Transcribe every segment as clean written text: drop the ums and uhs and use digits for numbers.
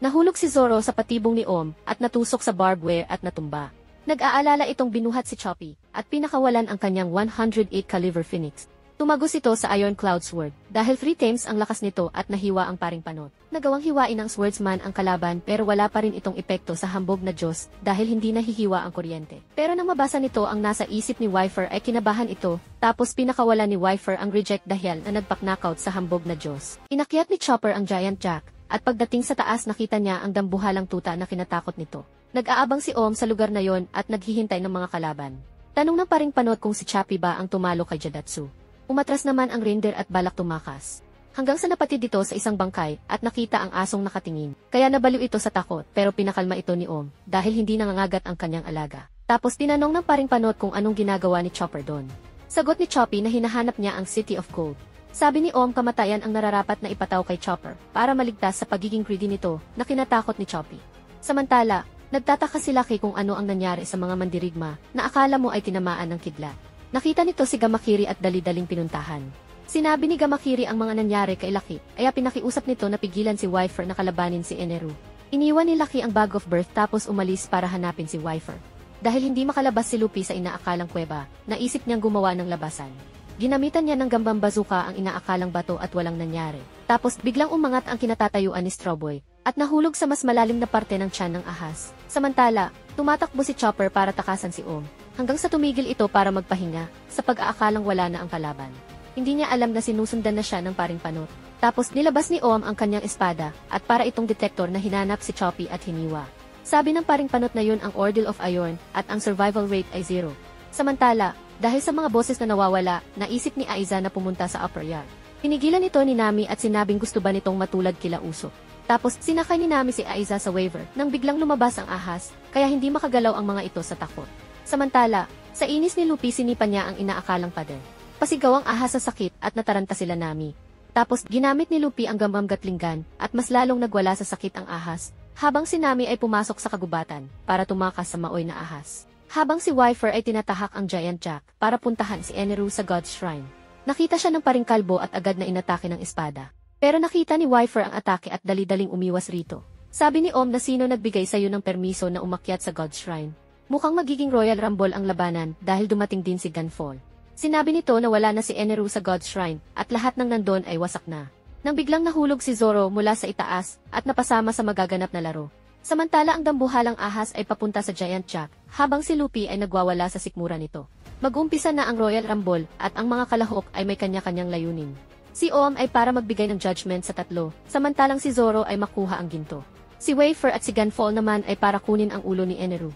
Nahulog si Zoro sa patibong ni Om at natusok sa barbed wire at natumba. Nag-aalala itong binuhat si Choppy at pinakawalan ang kanyang 108 caliber phoenix. Tumagos ito sa Iron Cloud Sword dahil 3 times ang lakas nito at nahiwa ang paring panot. Nagawang hiwain ng swordsman ang kalaban pero wala pa rin itong epekto sa hambog na Diyos dahil hindi nahihiwa ang kuryente. Pero nang mabasa nito ang nasa isip ni Wyfer ay kinabahan ito, tapos pinakawalan ni Wyfer ang reject dahil na nagpak-knockout sa hambog na Diyos. Inakyat ni Chopper ang Giant Jack at pagdating sa taas nakita niya ang dambuhalang tuta na kinatakot nito. Nag-aabang si Om sa lugar na yon at naghihintay ng mga kalaban. Tanong ng paring panot kung si Choppy ba ang tumalo kay Jadatsu. Umatras naman ang reindeer at balak tumakas. Hanggang sa napatid dito sa isang bangkay at nakita ang asong nakatingin. Kaya nabaliw ito sa takot pero pinakalma ito ni Om dahil hindi nangangagat ang kanyang alaga. Tapos tinanong ng paring panot kung anong ginagawa ni Chopper doon. Sagot ni Choppy na hinahanap niya ang City of Gold. Sabi ni Om kamatayan ang nararapat na ipataw kay Chopper para maligtas sa pagiging greedy nito na kinatakot ni Choppy. Samantala, nagtataka si Lucky kung ano ang nangyari sa mga mandirigma na akala mo ay tinamaan ng kidlat. Nakita nito si Gamakiri at dali-daling pinuntahan. Sinabi ni Gamakiri ang mga nangyari kay Lucky, kaya pinakiusap nito na pigilan si Wyfer na kalabanin si Eneru. Iniwan ni Lucky ang bag of birth tapos umalis para hanapin si Wyfer. Dahil hindi makalabas si Luffy sa inaakalang kuweba, naisip niyang gumawa ng labasan. Ginamitan niya ng gambang bazooka ang inaakalang bato at walang nangyari. Tapos biglang umangat ang kinatatayuan ni Strawboy at nahulog sa mas malalim na parte ng tiyan ng ahas. Samantala, tumatakbo si Chopper para takasan si Om. Hanggang sa tumigil ito para magpahinga, sa pag-aakalang wala na ang kalaban. Hindi niya alam na sinusundan na siya ng paring panot. Tapos nilabas ni Om ang kanyang espada, at para itong detektor na hinanap si Choppy at hiniwa. Sabi ng paring panot na yun ang Ordeal of Iron, at ang survival rate ay 0. Samantala, dahil sa mga boses na nawawala, naisip ni Aiza na pumunta sa upper yard. Pinigilan ito ni Nami at sinabing gusto ba nitong matulad kila Usopp. Tapos sinakay ni Nami si Aiza sa waiver nang biglang lumabas ang ahas, kaya hindi makagalaw ang mga ito sa takot. Samantala, sa inis ni Luffy sinipan niya ang inaakalang pader. Pasigaw ang ahas sa sakit at nataranta sila Nami. Tapos ginamit ni Luffy ang gambang gatlinggan at mas lalong nagwala sa sakit ang ahas, habang si Nami ay pumasok sa kagubatan para tumakas sa maoy na ahas. Habang si Wyfer ay tinatahak ang Giant Jack para puntahan si Eneru sa God's Shrine. Nakita siya ng paring kalbo at agad na inatake ng espada. Pero nakita ni Wyfer ang atake at dali-daling umiwas rito. Sabi ni Om na sino nagbigay sa iyo ng permiso na umakyat sa God's Shrine. Mukhang magiging Royal Rumble ang labanan dahil dumating din si Gunfall. Sinabi nito na wala na si Eneru sa God's Shrine at lahat ng nandun ay wasak na. Nang biglang nahulog si Zoro mula sa itaas at napasama sa magaganap na laro. Samantala ang dambuhalang ahas ay papunta sa Giant Jack habang si Luffy ay nagwawala sa sikmura nito. Mag-umpisa na ang Royal Rumble at ang mga kalahok ay may kanya-kanyang layunin. Si Om ay para magbigay ng judgment sa tatlo, samantalang si Zoro ay makuha ang ginto. Si Wyfer at si Gunfall naman ay para kunin ang ulo ni Eneru.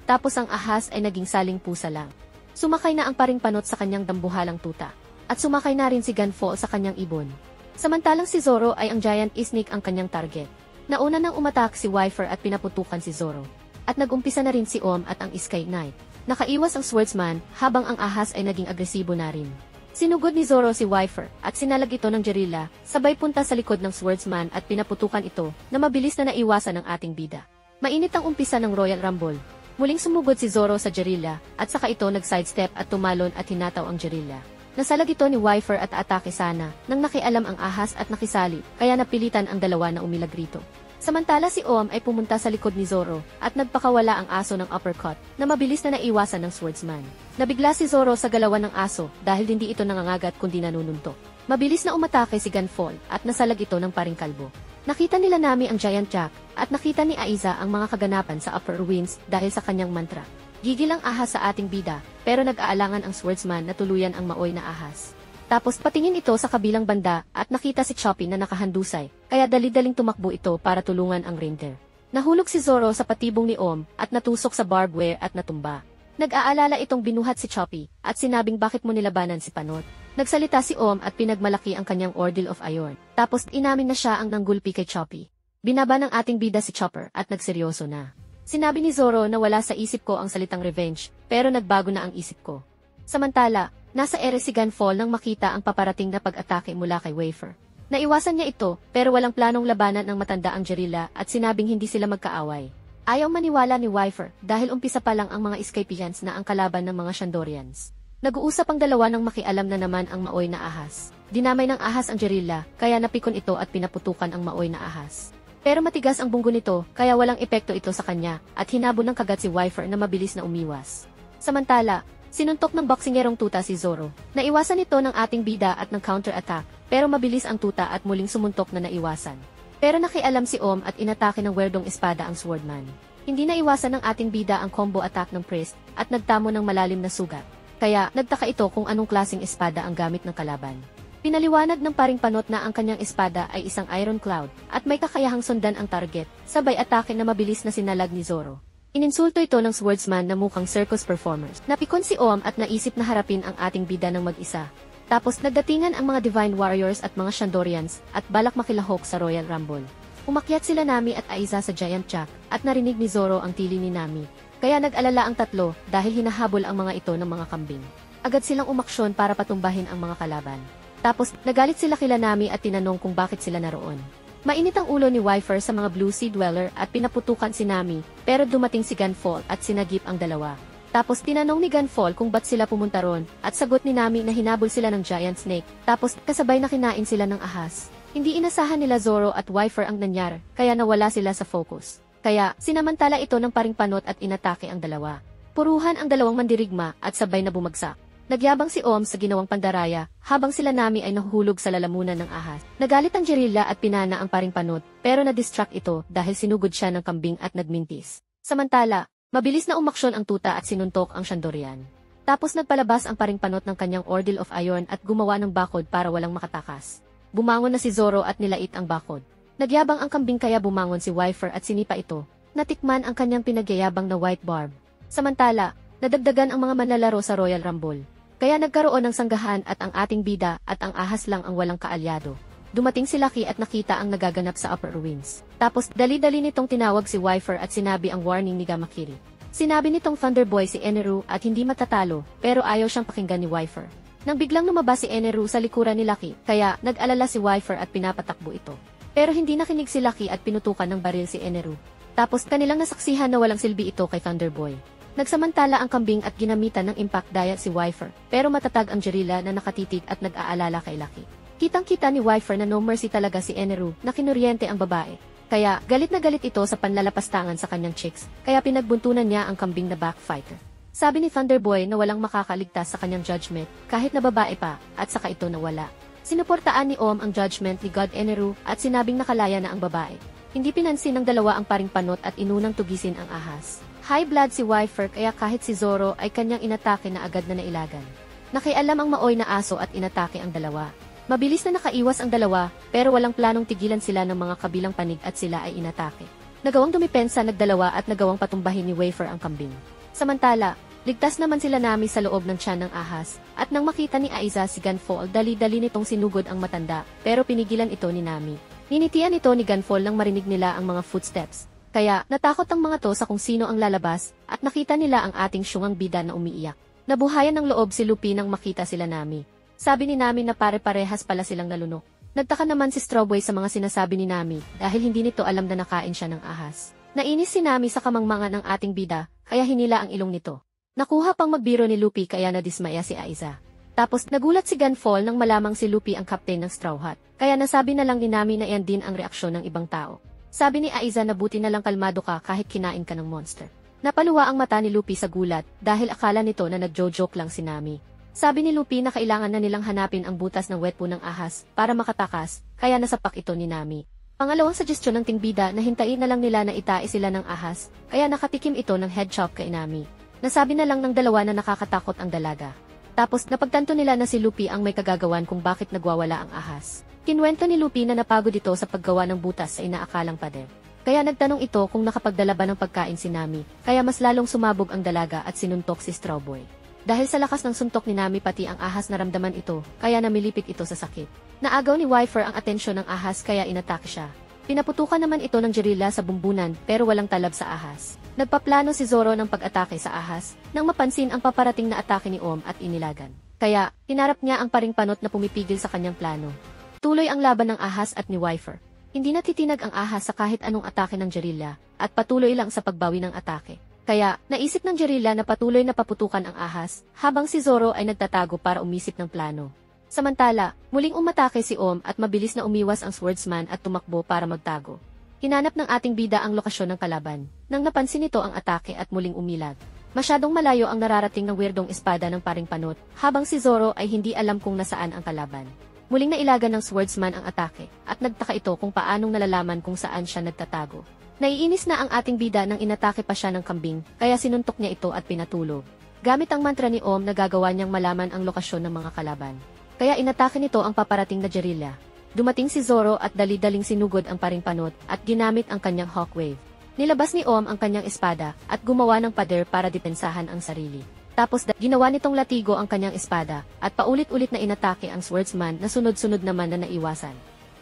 Tapos ang ahas ay naging saling pusa lang. Sumakay na ang paring panot sa kanyang dambuhalang tuta. At sumakay na rin si Gunfall sa kanyang ibon. Samantalang si Zoro ay ang Giant Snake ang kanyang target. Nauna nang umatak si Wyfer at pinaputukan si Zoro. At nagumpisa na rin si Om at ang Sky Knight. Nakaiwas ang swordsman habang ang ahas ay naging agresibo na rin. Sinugod ni Zoro si Wyfer at sinalag ito ng Jirilla, sabay punta sa likod ng swordsman at pinaputukan ito na mabilis na naiwasan ng ating bida. Mainit ang umpisa ng Royal Rumble. Muling sumugod si Zoro sa Jirilla at saka ito nag-sidestep at tumalon at hinataw ang Jirilla. Nasalag ito ni Wyfer at atake sana nang nakialam ang ahas at nakisali kaya napilitan ang dalawa na umilag rito. Samantala si Om ay pumunta sa likod ni Zoro at nagpakawala ang aso ng uppercut na mabilis na naiwasan ng swordsman. Nabigla si Zoro sa galawan ng aso dahil hindi ito nangangagat kundi nanununtok. Mabilis na umatake si Gunfall at nasalag ito ng paring kalbo. Nakita nila Nami ang Giant Jack at nakita ni Aiza ang mga kaganapan sa upper ruins dahil sa kanyang mantra. Gigil ang ahas sa ating bida pero nag-aalangan ang swordsman na tuluyan ang maoy na ahas. Tapos patingin ito sa kabilang banda at nakita si Choppy na nakahandusay, kaya dali-daling tumakbo ito para tulungan ang reindeer. Nahulog si Zoro sa patibong ni Om at natusok sa barbed wire at natumba. Nag-aalala itong binuhat si Choppy at sinabing bakit mo nilabanan si Panot. Nagsalita si Om at pinagmalaki ang kanyang Ordeal of Iron. Tapos inamin na siya ang nanggulpi kay Choppy. Binaba ng ating bida si Chopper at nagseryoso na. Sinabi ni Zoro na wala sa isip ko ang salitang revenge, pero nagbago na ang isip ko. Samantala, nasa ere si Gunfall nang makita ang paparating na pag-atake mula kay Wyfer. Naiwasan niya ito, pero walang planong labanan ng matanda ang Jirilla at sinabing hindi sila magkaaway. Ayaw maniwala ni Wyfer dahil umpisa pa lang ang mga Skypians na ang kalaban ng mga Shandorians. Nag-uusap ang dalawa nang makialam na naman ang maoy na ahas. Dinamay ng ahas ang Jirilla, kaya napikon ito at pinaputukan ang maoy na ahas. Pero matigas ang bunggo nito, kaya walang epekto ito sa kanya, at hinabol ng kagat si Wyfer na mabilis na umiwas. Samantala, sinuntok ng boksingerong tuta si Zoro. Naiwasan ito ng ating bida at ng counter-attack, pero mabilis ang tuta at muling sumuntok na naiwasan. Pero nakialam si Om at inatake ng werdong espada ang swordman. Hindi naiwasan ng ating bida ang combo attack ng priest, at nagtamo ng malalim na sugat. Kaya, nagtaka ito kung anong klaseng espada ang gamit ng kalaban. Pinaliwanag ng paring panot na ang kanyang espada ay isang Iron Cloud, at may kakayahang sundan ang target, sabay atake na mabilis na sinalag ni Zoro. Ininsulto ito ng swordsman na mukhang circus performers. Napikon si Om at naisip na harapin ang ating bida ng mag-isa. Tapos nagdatingan ang mga Divine Warriors at mga Shandorians, at balak makilahok sa Royal Rumble. Umakyat sila Nami at Aiza sa Giant Jack, at narinig ni Zoro ang tili ni Nami. Kaya nag-alala ang tatlo dahil hinahabol ang mga ito ng mga kambing. Agad silang umaksyon para patumbahin ang mga kalaban. Tapos, nagalit sila kila Nami at tinanong kung bakit sila naroon. Mainit ang ulo ni Wyfer sa mga Blue Sea Dweller at pinaputukan si Nami, pero dumating si Gunfall at sinagip ang dalawa. Tapos tinanong ni Gunfall kung ba't sila pumunta ron, at sagot ni Nami na hinabol sila ng Giant Snake, tapos kasabay na kinain sila ng ahas. Hindi inasahan nila Zoro at Wyfer ang nangyari, kaya nawala sila sa focus. Kaya, sinamantala ito ng paring panot at inatake ang dalawa. Puruhan ang dalawang mandirigma at sabay na bumagsak. Nagyabang si Om sa ginawang pandaraya, habang sila Nami ay nahuhulog sa lalamunan ng ahas. Nagalit ang Jirilla at pinana ang paring panot, pero na-distract ito dahil sinugod siya ng kambing at nagmintis. Samantala, mabilis na umaksyon ang tuta at sinuntok ang Shandorian. Tapos nagpalabas ang paring panot ng kanyang Ordeal of Iron at gumawa ng bakod para walang makatakas. Bumangon na si Zoro at nilait ang bakod. Nagyabang ang kambing kaya bumangon si Wyfer at sinipa ito. Natikman ang kanyang pinagyayabang na white barb. Samantala, nadagdagan ang mga manlalaro sa Royal Rumble. Kaya nagkaroon ng sanggahan at ang ating bida at ang ahas lang ang walang kaalyado. Dumating si Lucky at nakita ang nagaganap sa upper ruins. Tapos dali-dali nitong tinawag si Wyfer at sinabi ang warning ni Gamakiri. Sinabi nitong Thunderboy si Eneru at hindi matatalo, pero ayaw siyang pakinggan ni Wyfer. Nang biglang lumabas si Eneru sa likuran ni Lucky, kaya nag-alala si Wyfer at pinapatakbo ito. Pero hindi nakinig si Lucky at pinutukan ng baril si Eneru. Tapos kanilang nasaksihan na walang silbi ito kay Thunderboy. Nagsamantala ang kambing at ginamitan ng impact diet si Wyfer, pero matatag ang Jirilla na nakatitig at nag-aalala kay Lucky. Kitang-kita ni Wyfer na no mercy talaga si Eneru na kinuryente ang babae. Kaya galit na galit ito sa panlalapastangan sa kanyang chicks, kaya pinagbuntunan niya ang kambing na backfighter. Sabi ni Thunderboy na walang makakaligtas sa kanyang judgment kahit na babae pa, at saka ito nawala. Sinuportaan ni Om ang judgment ni God Eneru at sinabing nakalaya na ang babae. Hindi pinansin ng dalawa ang paring panot at inunang tugisin ang ahas. High blood si Wyfer kaya kahit si Zoro ay kanyang inatake na agad na nailagan. Nakialam ang maoy na aso at inatake ang dalawa. Mabilis na nakaiwas ang dalawa, pero walang planong tigilan sila ng mga kabilang panig at sila ay inatake. Nagawang dumipensa nagdalawa at nagawang patumbahin ni Wyfer ang kambing. Samantala, ligtas naman sila Nami sa loob ng tiyan ng ahas, at nang makita ni Aiza si Gunfall dali-dali nitong sinugod ang matanda, pero pinigilan ito ni Nami. Ninitian ito ni Gunfall nang marinig nila ang mga footsteps. Kaya, natakot ang mga to sa kung sino ang lalabas, at nakita nila ang ating syungang bida na umiiyak. Nabuhayan ng loob si Lupi nang makita sila Nami. Sabi ni Nami na pare-parehas pala silang nalunok. Nagtaka naman si Strawboy sa mga sinasabi ni Nami, dahil hindi nito alam na nakain siya ng ahas. Nainis si Nami sa kamangmangan ng ating bida, kaya hinila ang ilong nito. Nakuha pang magbiro ni Lupi kaya nadismaya si Aiza. Tapos nagulat si Gunfall nang malamang si Lupi ang captain ng Straw Hat. Kaya nasabi na lang ni Nami na yan din ang reaksyon ng ibang tao. Sabi ni Aiza na buti na lang kalmado ka kahit kinain ka ng monster. Napaluwa ang mata ni Lupi sa gulat dahil akala nito na nagjo-joke lang si Nami. Sabi ni Lupi na kailangan na nilang hanapin ang butas ng wetpo ng ahas para makatakas, kaya nasapak ito ni Nami. Pangalawang suggestion ng tingbida na hintayin na lang nila na itae sila ng ahas, kaya nakatikim ito ng head chop kay Nami. Nasabi na lang ng dalawa na nakakatakot ang dalaga. Tapos napagtanto nila na si Lupi ang may kagagawan kung bakit nagwawala ang ahas. Kinwento ni Lupi na napagod ito sa paggawa ng butas sa inaakalang pader. Kaya nagtanong ito kung nakapagdala ba ng pagkain si Nami, kaya mas lalong sumabog ang dalaga at sinuntok si Strawboy. Dahil sa lakas ng suntok ni Nami pati ang ahas naramdaman ito, kaya namilipit ito sa sakit. Naagaw ni Wyfer ang atensyon ng ahas kaya inatake siya. Pinaputukan naman ito ng Jirilla sa bumbunan pero walang talab sa ahas. Nagpaplano si Zoro ng pag-atake sa ahas nang mapansin ang paparating na atake ni Om at inilagan. Kaya, tinarap niya ang paring panot na pumipigil sa kanyang plano. Tuloy ang laban ng ahas at ni Wyfer. Hindi natitinag ang ahas sa kahit anong atake ng Jirilla at patuloy lang sa pagbawi ng atake. Kaya, naisip ng Jirilla na patuloy na paputukan ang ahas habang si Zoro ay nagtatago para umisip ng plano. Samantala, muling umatake si Om at mabilis na umiwas ang swordsman at tumakbo para magtago. Hinanap ng ating bida ang lokasyon ng kalaban. Nang napansin nito ang atake at muling umilag. Masyadong malayo ang nararating ng weirdong espada ng paring panot, habang si Zoro ay hindi alam kung nasaan ang kalaban. Muling nailagan ng swordsman ang atake, at nagtaka ito kung paanong nalalaman kung saan siya nagtatago. Naiinis na ang ating bida nang inatake pa siya ng kambing, kaya sinuntok niya ito at pinatulog. Gamit ang mantra ni Om, nagagawa niyang malaman ang lokasyon ng mga kalaban. Kaya inatake nito ang paparating na gerilya. Dumating si Zoro at dali-daling sinugod ang paring panot at ginamit ang kanyang hawk wave. Nilabas ni Om ang kanyang espada at gumawa ng pader para depensahan ang sarili. Tapos ginawa nitong latigo ang kanyang espada at paulit-ulit na inatake ang swordsman na sunod-sunod naman na naiwasan.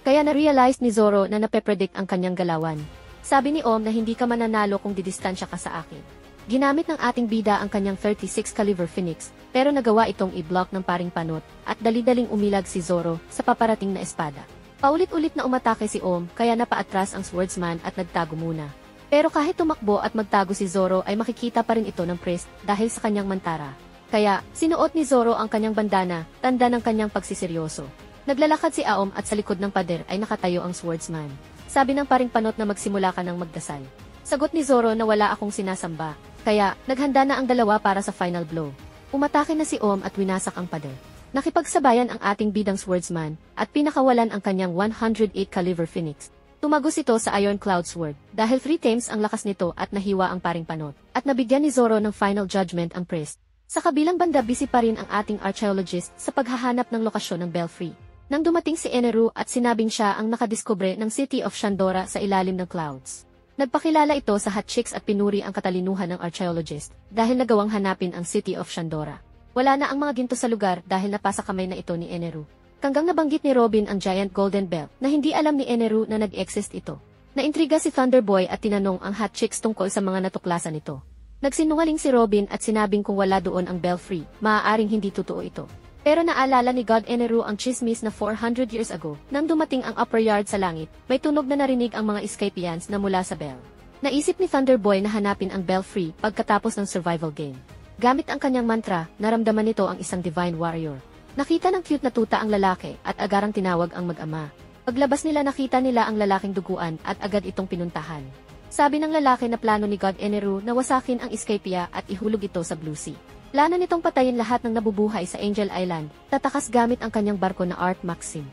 Kaya na-realize ni Zoro na napepredict ang kanyang galawan. Sabi ni Om na hindi ka mananalo kung didistansya ka sa akin. Ginamit ng ating bida ang kanyang 36 caliber phoenix pero nagawa itong i-block ng paring panot at dali-daling umilag si Zoro sa paparating na espada. Paulit-ulit na umatake si Om kaya napaatras ang swordsman at nagtago muna. Pero kahit tumakbo at magtago si Zoro ay makikita pa rin ito ng priest dahil sa kanyang mantara. Kaya, sinuot ni Zoro ang kanyang bandana, tanda ng kanyang pagsiseryoso. Naglalakad si Aom at sa likod ng pader ay nakatayo ang swordsman. Sabi ng paring panot na magsimula ka ng magdasal. Sagot ni Zoro na wala akong sinasamba, kaya naghanda na ang dalawa para sa final blow. Umatake na si Om at winasak ang pader. Nakipagsabayan ang ating bidang swordsman at pinakawalan ang kanyang 108 caliber phoenix. Tumagos ito sa Iron Cloud Sword dahil 3 times ang lakas nito at nahiwa ang paring panot at nabigyan ni Zoro ng final judgment ang priest. Sa kabilang banda busy pa rin ang ating archaeologist sa paghahanap ng lokasyon ng Belfry. Nang dumating si Eneru at sinabing siya ang nakadiskubre ng City of Shandora sa ilalim ng clouds. Nagpakilala ito sa hot chicks at pinuri ang katalinuhan ng archaeologist dahil nagawang hanapin ang City of Shandora. Wala na ang mga ginto sa lugar dahil napasa kamay na ito ni Eneru. Hanggang nabanggit ni Robin ang giant golden bell na hindi alam ni Eneru na nag-exist ito. Naintriga si Thunderboy at tinanong ang hot chicks tungkol sa mga natuklasan nito. Nagsinungaling si Robin at sinabing kung wala doon ang Belfry, maaaring hindi totoo ito. Pero naalala ni God Eneru ang chismis na 400 years ago, nang dumating ang upper yard sa langit, may tunog na narinig ang mga escapians na mula sa bell. Naisip ni Thunderboy na hanapin ang Belfry pagkatapos ng survival game. Gamit ang kanyang mantra, naramdaman nito ang isang divine warrior. Nakita ng cute na tuta ang lalaki at agarang tinawag ang mag-ama. Paglabas nila nakita nila ang lalaking duguan at agad itong pinuntahan. Sabi ng lalaki na plano ni God Eneru na wasakin ang Escapia at ihulog ito sa Blue Sea. Plano nitong patayin lahat ng nabubuhay sa Angel Island, tatakas gamit ang kanyang barko na Art Maxim.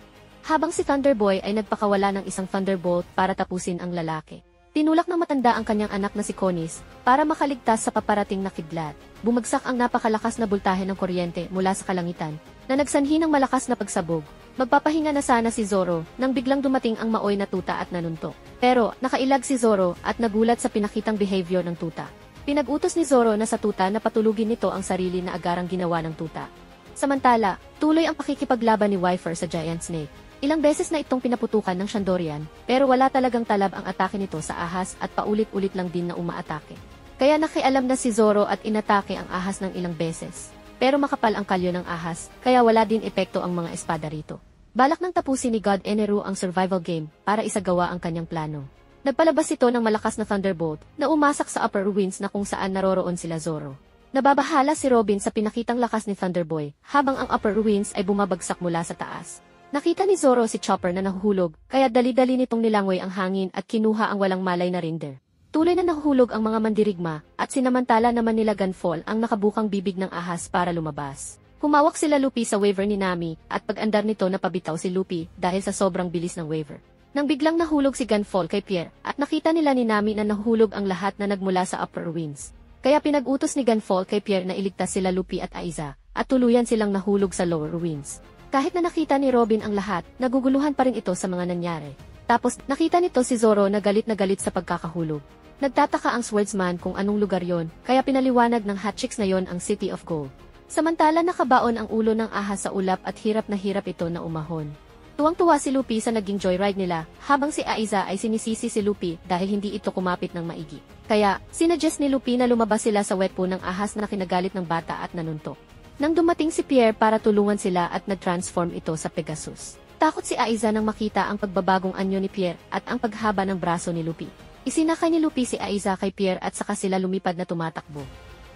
Habang si Thunderboy ay nagpakawala ng isang Thunderbolt para tapusin ang lalaki. Tinulak ng matanda ang kanyang anak na si Conis para makaligtas sa paparating na kidlat. Bumagsak ang napakalakas na bultahe ng kuryente mula sa kalangitan na nagsanhi ng malakas na pagsabog. Magpapahinga na sana si Zoro nang biglang dumating ang maoy na tuta at nanuntok. Pero nakailag si Zoro at nagulat sa pinakitang behavior ng tuta. Pinag-utos ni Zoro na sa tuta na patulugin nito ang sarili na agarang ginawa ng tuta. Samantala, tuloy ang pakikipaglaban ni Wyfer sa Giant Snake. Ilang beses na itong pinaputukan ng Shandorian, pero wala talagang talab ang atake nito sa ahas at paulit-ulit lang din na umaatake. Kaya nakialam na si Zoro at inatake ang ahas ng ilang beses. Pero makapal ang kalyo ng ahas, kaya wala din epekto ang mga espada rito. Balak nang tapusin ni God Eneru ang survival game para isagawa ang kanyang plano. Nagpalabas ito ng malakas na Thunderbolt na umasak sa upper ruins na kung saan naroroon sila Zoro. Nababahala si Robin sa pinakitang lakas ni Thunderboy, habang ang upper ruins ay bumabagsak mula sa taas. Nakita ni Zoro si Chopper na nahuhulog, kaya dali-dali nitong nilangoy ang hangin at kinuha ang walang malay na rinder. Tuloy na nahuhulog ang mga mandirigma, at sinamantala naman nila Gunfall ang nakabukang bibig ng ahas para lumabas. Humawak sila Luffy sa waver ni Nami, at pag-andar nito napabitaw si Luffy dahil sa sobrang bilis ng waver. Nang biglang nahulog si Gunfall kay Pierre, at nakita nila ni Nami na nahuhulog ang lahat na nagmula sa upper ruins. Kaya pinag-utos ni Gunfall kay Pierre na iligtas sila Luffy at Aiza, at tuluyan silang nahulog sa lower ruins. Kahit na nakita ni Robin ang lahat, naguguluhan pa rin ito sa mga nangyari. Tapos, nakita nito si Zoro na galit sa pagkakahulog. Nagtataka ang swordsman kung anong lugar yon, kaya pinaliwanag ng hotchicks na yon ang City of Gold. Samantala nakabaon ang ulo ng ahas sa ulap at hirap na hirap ito na umahon. Tuwang-tuwa si Luffy sa naging joyride nila, habang si Aiza ay sinisisi si Luffy dahil hindi ito kumapit ng maigi. Kaya, sinuggest ni Luffy na lumabas sila sa wetpo ng ahas na kinagalit ng bata at nanuntok. Nang dumating si Pierre para tulungan sila at nag-transform ito sa Pegasus. Takot si Aiza nang makita ang pagbabagong anyo ni Pierre at ang paghaba ng braso ni Luffy. Isinakay ni Luffy si Aiza kay Pierre at saka sila lumipad na tumatakbo.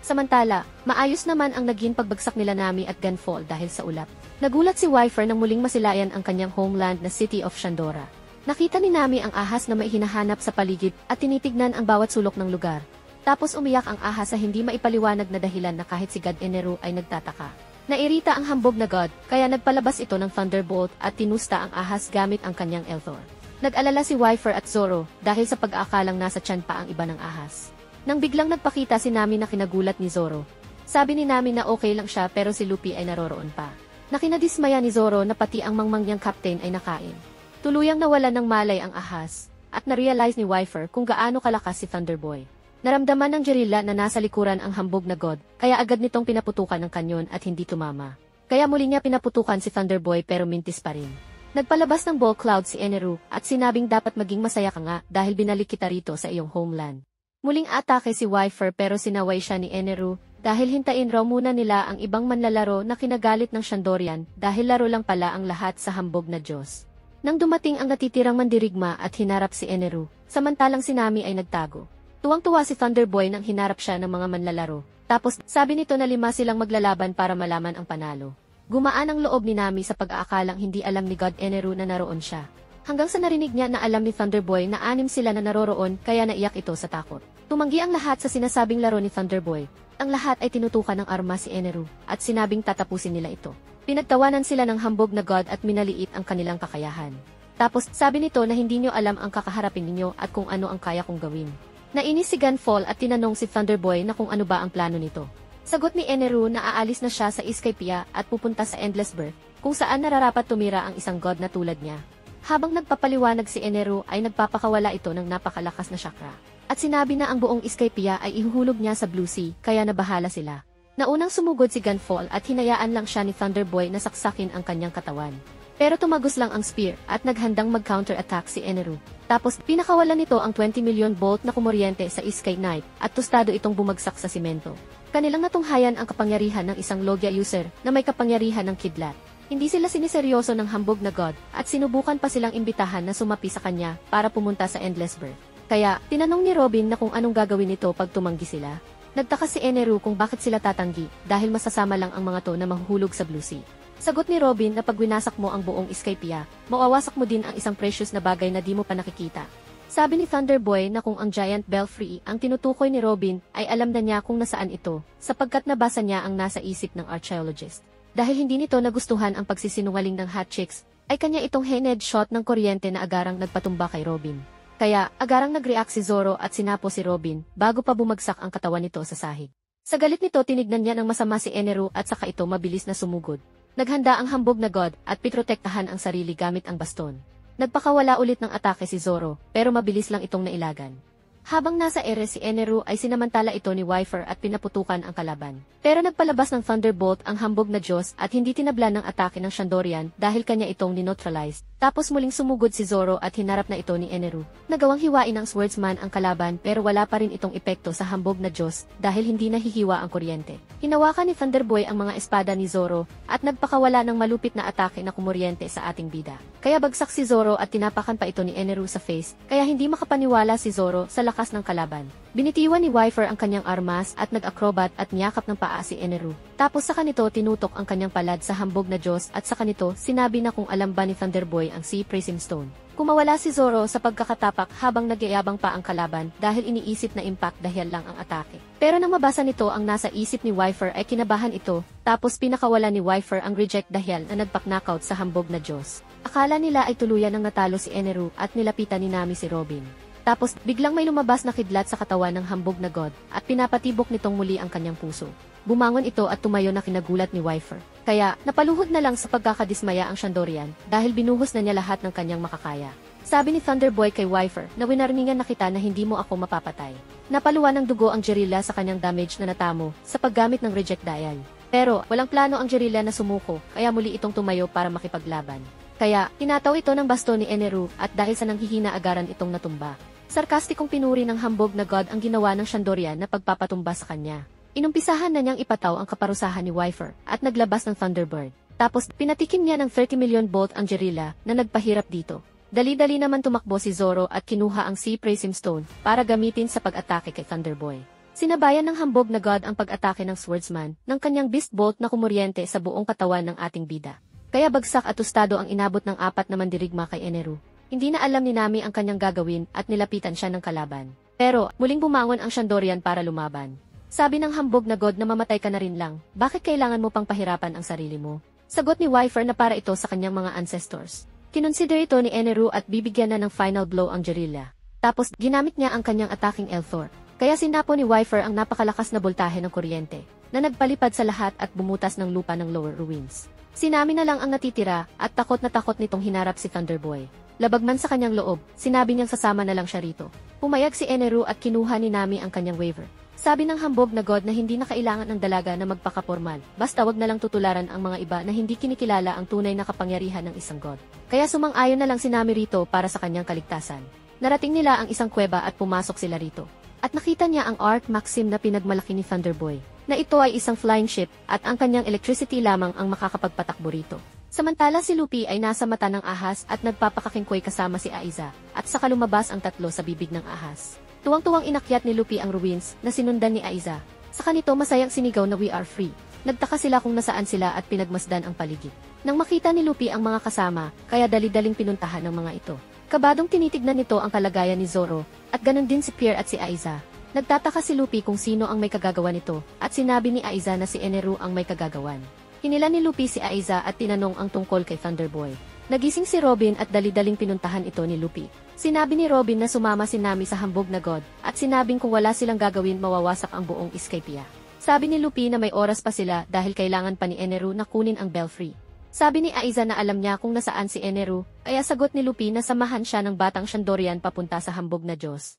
Samantala, maayos naman ang naging pagbagsak nila Nami at Gunfall dahil sa ulap. Nagulat si Wyfer nang muling masilayan ang kanyang homeland na City of Shandora. Nakita ni Nami ang ahas na may hinahanap sa paligid at tinitignan ang bawat sulok ng lugar. Tapos umiyak ang ahas sa hindi maipaliwanag na dahilan na kahit si God Eneru ay nagtataka. Nairita ang hambog na God, kaya nagpalabas ito ng Thunderbolt at tinusta ang ahas gamit ang kanyang Elthor. Nag-alala si Wyfer at Zoro dahil sa pag-aakalang nasa tiyan pa ang iba ng ahas. Nang biglang nagpakita si Nami na kinagulat ni Zoro. Sabi ni Nami na okay lang siya pero si Luffy ay naroroon pa. Nakinadismaya ni Zoro na pati ang mangmangyang captain ay nakain. Tuluyang nawalan ng malay ang ahas, at na-realize ni Wyfer kung gaano kalakas si Thunderboy. Naramdaman ng Jirilla na nasa likuran ang hambog na God, kaya agad nitong pinaputukan ng kanyon at hindi tumama. Kaya muli niya pinaputukan si Thunderboy pero mintis pa rin. Nagpalabas ng ball cloud si Eneru at sinabing dapat maging masaya ka nga dahil binalik kita rito sa iyong homeland. Muling atake si Wyfer pero sinaway siya ni Eneru dahil hintayin raw muna nila ang ibang manlalaro na kinagalit ng Shandorian dahil laro lang pala ang lahat sa hambog na Diyos. Nang dumating ang natitirang mandirigma at hinarap si Eneru, samantalang si Nami ay nagtago. Tuwang-tuwa si Thunderboy nang hinarap siya ng mga manlalaro. Tapos sabi nito na 5 silang maglalaban para malaman ang panalo. Gumaan ang loob ni Nami sa pag-aakalang hindi alam ni God Eneru na naroon siya. Hanggang sa narinig niya na alam ni Thunderboy na 6 sila na naroroon kaya naiyak ito sa takot. Tumanggi ang lahat sa sinasabing laro ni Thunderboy. Ang lahat ay tinutukan ng arma si Eneru at sinabing tatapusin nila ito. Pinagtawanan sila ng hambog na God at minaliit ang kanilang kakayahan. Tapos sabi nito na hindi nyo alam ang kakaharapin ninyo at kung ano ang kaya kong gawin. Nainis si Gunfall at tinanong si Thunderboy na kung ano ba ang plano nito. Sagot ni Eneru na aalis na siya sa Skypiea at pupunta sa Endless Birth, kung saan nararapat tumira ang isang god na tulad niya. Habang nagpapaliwanag si Eneru ay nagpapakawala ito ng napakalakas na chakra. At sinabi na ang buong Skypiea ay ihuhulog niya sa Blue Sea kaya nabahala sila. Naunang sumugod si Gunfall at hinayaan lang siya ni Thunderboy na saksakin ang kanyang katawan. Pero tumagos lang ang spear at naghandang mag-counter-attack si Eneru. Tapos pinakawalan nito ang 20 million volt na kumoryente sa Sky Knight at tostado itong bumagsak sa simento. Kanilang natunghayan ang kapangyarihan ng isang Logia user na may kapangyarihan ng kidlat. Hindi sila siniseryoso ng hambog na God at sinubukan pa silang imbitahan na sumapi sa kanya para pumunta sa Endless Birth. Kaya tinanong ni Robin na kung anong gagawin nito pag tumanggi sila. Nagtaka si Eneru kung bakit sila tatanggi dahil masasama lang ang mga to na mahuhulog sa Blue Sea. Sagot ni Robin na pag winasak mo ang buong Skypiea, mawawasak mo din ang isang precious na bagay na di mo pa nakikita. Sabi ni Thunderboy na kung ang Giant Belfry ang tinutukoy ni Robin ay alam na niya kung nasaan ito, sapagkat nabasa niya ang nasa isip ng archaeologist. Dahil hindi nito nagustuhan ang pagsisinungaling ng hot chicks, ay kanya itong head shot ng kuryente na agarang nagpatumba kay Robin. Kaya, agarang nag-react si Zoro at sinapo si Robin bago pa bumagsak ang katawan nito sa sahig. Sa galit nito tinignan niya ng masama si Eneru at saka ito mabilis na sumugod. Naghanda ang hambog na God at pitrotektahan ang sarili gamit ang baston. Nagpakawala ulit ng atake si Zoro, pero mabilis lang itong nailagan. Habang nasa ere si Eneru ay sinamantala ito ni Wyfer at pinaputukan ang kalaban. Pero nagpalabas ng Thunderbolt ang hambog na Diyos at hindi tinablan ng atake ng Shandorian dahil kanya itong nineutralize. Tapos muling sumugod si Zoro at hinarap na ito ni Eneru. Nagawang hiwain ng swordsman ang kalaban pero wala pa rin itong epekto sa hambog na Diyos dahil hindi nahihiwa ang kuryente. Hinawakan ni Thunderboy ang mga espada ni Zoro at nagpakawala ng malupit na atake na kumuryente sa ating bida. Kaya bagsak si Zoro at tinapakan pa ito ni Eneru sa face kaya hindi makapaniwala si Zoro sa lakas ng kalaban. Binitiwan ni Wyfer ang kanyang armas at nag-acrobat at niyakap ng paa si Eneru. Tapos sa kanito tinutok ang kanyang palad sa hambog na Diyos at sa kanito sinabi na kung alam ba ni Thunderboy ang Sea Prism Stone. Kumawala si Zoro sa pagkakatapak habang nagyayabang pa ang kalaban dahil iniisip na impact dahil lang ang atake. Pero nang mabasa nito ang nasa isip ni Wyfer ay kinabahan ito, tapos pinakawala ni Wyfer ang reject dahil na nagpak-knockout sa hambog na Diyos. Akala nila ay tuluyan ng natalo si Eneru at nilapitan ni Nami si Robin. Tapos biglang may lumabas na kidlat sa katawan ng hambog na God at pinapatibok nitong muli ang kanyang puso. Bumangon ito at tumayo na kinagulat ni Wyfer. Kaya napaluhod na lang sa pagkakadismaya ang Shandorian dahil binuhos na niya lahat ng kanyang makakaya. Sabi ni Thunderboy kay Wyfer na winarningan na kita na hindi mo ako mapapatay. Napaluwa ng dugo ang Jirilla sa kanyang damage na natamo sa paggamit ng reject dial. Pero walang plano ang Jirilla na sumuko kaya muli itong tumayo para makipaglaban. Kaya tinataw ito ng baston ni Eneru at dahil sa nanghihina agaran itong natumba. Sarkastikong pinuri ng hambog na God ang ginawa ng Shandorian na pagpapatumba sa kanya. Inumpisahan na niyang ipataw ang kaparusahan ni Wyfer at naglabas ng Thunderbird. Tapos pinatikim niya ng 30 million bolt ang Jirilla na nagpahirap dito. Dali-dali naman tumakbo si Zoro at kinuha ang Sea Prism Stone para gamitin sa pag-atake kay Thunderboy. Sinabayan ng hambog na God ang pag-atake ng Swordsman ng kanyang Beast Bolt na kumuryente sa buong katawan ng ating bida. Kaya bagsak at tostado ang inabot ng 4 na mandirigma kay Eneru. Hindi na alam ni Nami ang kanyang gagawin at nilapitan siya ng kalaban. Pero, muling bumangon ang Shandorian para lumaban. Sabi ng hambog na god na mamatay ka na rin lang, bakit kailangan mo pang pahirapan ang sarili mo? Sagot ni Wyfer na para ito sa kanyang mga ancestors. Kinonsider ito ni Eneru at bibigyan na ng final blow ang Jirilla. Tapos, ginamit niya ang kanyang attacking Elthor. Kaya sinapo ni Wyfer ang napakalakas na boltahe ng kuryente, na nagpalipad sa lahat at bumutas ng lupa ng lower ruins. Si Nami na lang ang natitira at takot na takot nitong hinarap si Thunderboy. Labag man sa kanyang loob, sinabi niyang sasama na lang siya rito. Pumayag si Eneru at kinuha ni Nami ang kanyang waiver. Sabi ng hambog na god na hindi na kailangan ng dalaga na magpakapormal, basta wag na lang tutularan ang mga iba na hindi kinikilala ang tunay na kapangyarihan ng isang god. Kaya sumang-ayon na lang si Nami rito para sa kanyang kaligtasan. Narating nila ang isang kuweba at pumasok sila rito. At nakita niya ang Arc Maxim na pinagmalaki ni Thunderboy, na ito ay isang flying ship at ang kanyang electricity lamang ang makakapagpatakbo rito. Samantala si Luffy ay nasa mata ng ahas at nagpapakakingkoy kasama si Aiza, at saka lumabas ang tatlo sa bibig ng ahas. Tuwang-tuwang inakyat ni Luffy ang ruins na sinundan ni Aiza. Sa kanito masayang sinigaw na we are free. Nagtaka sila kung nasaan sila at pinagmasdan ang paligid. Nang makita ni Luffy ang mga kasama, kaya dali-daling pinuntahan ng mga ito. Kabadong tinitignan nito ang kalagayan ni Zoro, at ganun din si Pierre at si Aiza. Nagtataka si Luffy kung sino ang may kagagawan nito, at sinabi ni Aiza na si Eneru ang may kagagawan. Hinila ni Luffy si Aiza at tinanong ang tungkol kay Thunderboy. Nagising si Robin at dali-daling pinuntahan ito ni Luffy. Sinabi ni Robin na sumama si Nami sa hambog na god, at sinabing kung wala silang gagawin mawawasak ang buong Skypiea. Sabi ni Luffy na may oras pa sila dahil kailangan pa ni Eneru na kunin ang Belfry. Sabi ni Aiza na alam niya kung nasaan si Eneru, kaya sagot ni Luffy na samahan siya ng batang Shandorian papunta sa hambog na Diyos.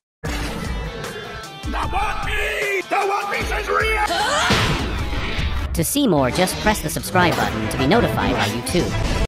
The One Piece is real! To see more, just press the subscribe button to be notified by YouTube.